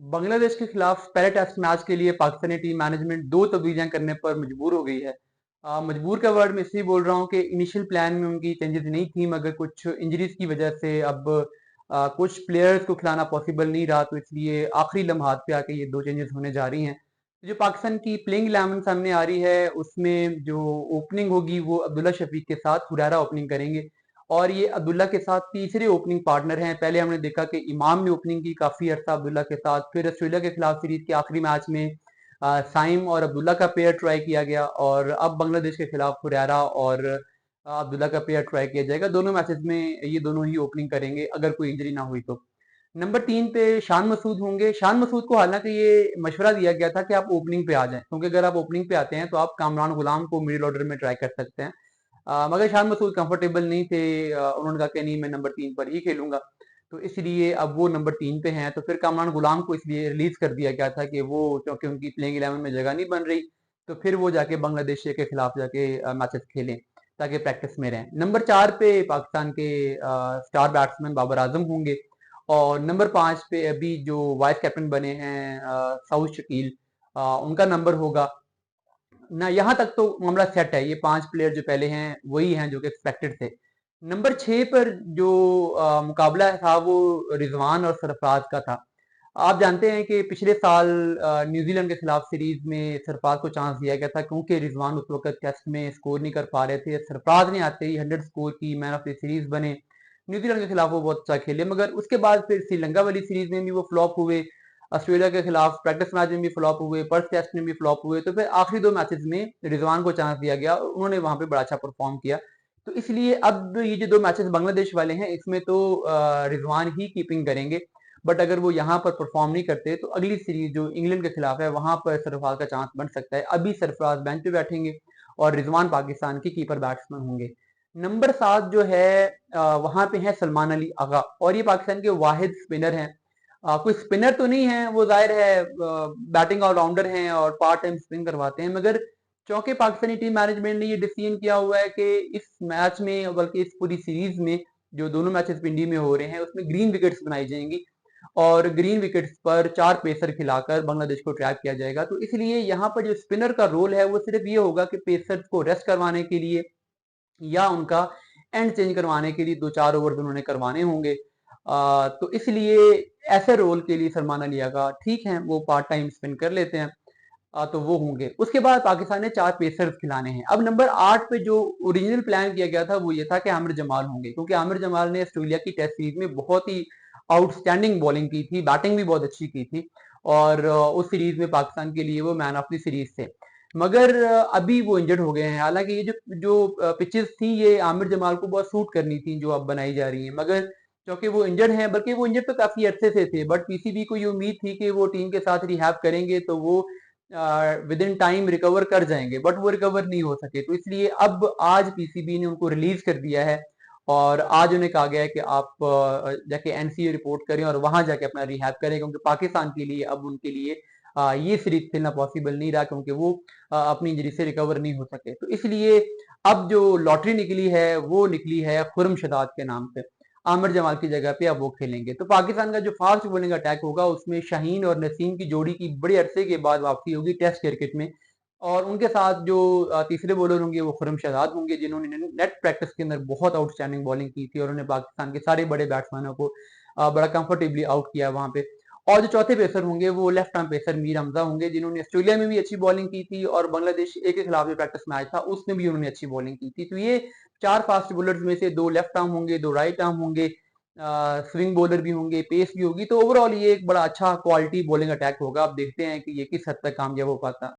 बांग्लादेश के खिलाफ पहले टेस्ट मैच के लिए पाकिस्तानी टीम मैनेजमेंट दो तब्दीलियां करने पर मजबूर हो गई है। मजबूर का वर्ड मैं इसलिए बोल रहा हूँ कि इनिशियल प्लान में उनकी चेंजेस नहीं थी, मगर कुछ इंजरीज की वजह से अब कुछ प्लेयर्स को खिलाना पॉसिबल नहीं रहा, तो इसलिए आखिरी लम्हात पे आके ये दो चेंजेस होने जा रही हैं। तो जो पाकिस्तान की प्लेइंग 11 सामने आ रही है, उसमें जो ओपनिंग होगी वो अब्दुल्ला शफीक के साथ हुरैरा ओपनिंग करेंगे। और ये अब्दुल्ला के साथ तीसरे ओपनिंग पार्टनर हैं। पहले हमने देखा कि इमाम ने ओपनिंग की काफी अर्सा अब्दुल्ला के साथ, फिर ऑस्ट्रेलिया के खिलाफ सीरीज के आखिरी मैच में साइम और अब्दुल्ला का पेयर ट्राई किया गया, और अब बांग्लादेश के खिलाफ हुरैरा और अब्दुल्ला का पेयर ट्राई किया जाएगा। दोनों मैचेस में ये दोनों ही ओपनिंग करेंगे अगर कोई इंजरी ना हुई तो। नंबर 3 पे शान मसूद होंगे। शान मसूद को हालांकि ये मशवरा दिया गया था कि आप ओपनिंग पे आ जाएं, क्योंकि अगर आप ओपनिंग पे आते हैं तो आप कामरान गुलाम को मिडिल ऑर्डर में ट्राई कर सकते हैं। मगर शान मसूद कंफर्टेबल नहीं थे। उन्होंने कहा कि नहीं, मैं नंबर 3 पर ही खेलूंगा, तो इसलिए अब वो नंबर 3 पे हैं। तो फिर कामरान गुलाम को इसलिए रिलीज कर दिया गया था कि वो, क्योंकि उनकी प्लेइंग 11 में जगह नहीं बन रही, तो फिर वो जाके बांग्लादेश के खिलाफ जाके मैचेस खेलें ताकि प्रैक्टिस में रहें। नंबर 4 पे पाकिस्तान के स्टार बैट्समैन बाबर आजम होंगे, और नंबर 5 पे अभी जो वाइस कैप्टन बने हैं सऊद शकील, उनका नंबर होगा ना। यहाँ तक तो मामला सेट है, ये 5 प्लेयर जो पहले हैं वही हैं जो कि एक्सपेक्टेड थे। नंबर 6 पर जो मुकाबला था वो रिजवान और सरफराज का था। आप जानते हैं कि पिछले साल न्यूजीलैंड के खिलाफ सीरीज में सरफराज को चांस दिया गया था, क्योंकि रिजवान उस वक्त टेस्ट में स्कोर नहीं कर पा रहे थे। सरफराज ने आते ही 100 स्कोर की मैन ऑफ द सीरीज बने। न्यूजीलैंड के खिलाफ वो बहुत अच्छा खेले, मगर उसके बाद फिर श्रीलंका वाली सीरीज में भी वो फ्लॉप हुए, ऑस्ट्रेलिया के खिलाफ प्रैक्टिस मैच में भी फ्लॉप हुए, पर्थ टेस्ट में भी फ्लॉप हुए। तो फिर आखिरी दो मैचेस में रिजवान को चांस दिया गया, उन्होंने वहां पे बड़ा अच्छा परफॉर्म किया। तो इसलिए अब ये जो दो मैचेस बांग्लादेश वाले हैं, इसमें तो रिजवान ही कीपिंग करेंगे। बट अगर वो यहाँ पर परफॉर्म नहीं करते तो अगली सीरीज जो इंग्लैंड के खिलाफ है वहां पर सरफराज का चांस बन सकता है। अभी सरफराज बेंच पे बैठेंगे और रिजवान पाकिस्तान के कीपर बैट्समैन होंगे। नंबर 7 जो है वहां पे है सलमान अली आगा, और ये पाकिस्तान के वाहिद स्पिनर हैं। कोई स्पिनर तो नहीं है, वो जाहिर है बैटिंग ऑलराउंडर हैं और पार्ट टाइम स्पिन करवाते हैं, मगर चौके पाकिस्तानी टीम मैनेजमेंट ने ये डिसीजन किया हुआ है कि इस मैच में, बल्कि इस पूरी सीरीज में, जो दोनों मैचेस पिंडी में हो रहे हैं उसमें ग्रीन विकेट्स बनाई जाएंगी, और ग्रीन विकेट्स पर 4 पेसर खिलाकर बांग्लादेश को ट्रैप किया जाएगा। तो इसलिए यहाँ पर जो स्पिनर का रोल है वो सिर्फ ये होगा कि पेसर्स को रेस्ट करवाने के लिए या उनका एंड चेंज करवाने के लिए 2-4 ओवर उन्होंने करवाने होंगे। तो इसलिए ऐसे रोल के लिए सलमान अली आगा ठीक है, वो पार्ट टाइम स्पिन कर लेते हैं। तो वो होंगे। उसके बाद पाकिस्तान ने 4 पेसर्स खिलाने हैं। अब नंबर 8 पे जो ओरिजिनल प्लान किया गया था वो ये था कि आमिर जमाल होंगे, क्योंकि आमिर जमाल ने ऑस्ट्रेलिया की टेस्ट सीरीज में बहुत ही आउटस्टैंडिंग बॉलिंग की थी, बैटिंग भी बहुत अच्छी की थी, और उस सीरीज में पाकिस्तान के लिए वो मैन ऑफ द सीरीज थे। मगर अभी वो इंजर्ड हो गए हैं। हालांकि ये जो जो पिचेस थी ये आमिर जमाल को बहुत सूट करनी थी जो अब बनाई जा रही है, मगर क्योंकि वो इंजर्ड हैं, बल्कि वो इंजर्ड तो काफी अरसे से थे, बट पीसीबी को ये उम्मीद थी कि वो टीम के साथ रिहैब करेंगे तो वो विद इन टाइम रिकवर कर जाएंगे, बट वो रिकवर नहीं हो सके। तो इसलिए अब आज पीसीबी ने उनको रिलीज कर दिया है, और आज उन्हें कहा गया है कि आप जाके एनसीए रिपोर्ट करें और वहां जाके अपना रिहैब करें, क्योंकि पाकिस्तान के लिए अब उनके लिए ये सीरीज खेलना पॉसिबल नहीं रहा, क्योंकि वो अपनी इंजरी से रिकवर नहीं हो सके। तो इसलिए अब जो लॉटरी निकली है वो निकली है खुरम शदाद के नाम पे। आमिर जमाल की जगह पे अब वो खेलेंगे। तो पाकिस्तान का जो फास्ट बॉलिंग अटैक होगा उसमें शाहीन और नसीम की जोड़ी की बड़े अरसे के बाद वापसी होगी टेस्ट क्रिकेट में, और उनके साथ जो तीसरे बॉलर होंगे वो खुरम शहजाद होंगे, जिन्होंने नेट प्रैक्टिस के अंदर बहुत आउटस्टैंडिंग बॉलिंग की थी और उन्होंने पाकिस्तान के सारे बड़े बैट्समैनों को बड़ा कंफर्टेबली आउट किया वहां पे। और जो चौथे पेसर होंगे वो left arm pacer Mir Hamza होंगे, जिन्होंने ऑस्ट्रेलिया में भी अच्छी बॉलिंग की थी और बांग्लादेश ए के खिलाफ जो प्रैक्टिस मैच था उसमें भी उन्होंने अच्छी बॉलिंग की थी। तो ये 4 फास्ट बॉलर्स में से 2 लेफ्ट आर्म होंगे, 2 राइट आर्म होंगे, स्विंग बॉलर भी होंगे, पेस भी होगी। तो ओवरऑल ये एक बड़ा अच्छा क्वालिटी बॉलिंग अटैक होगा। अब देखते हैं कि ये किस हद तक कामयाब हो पाता है।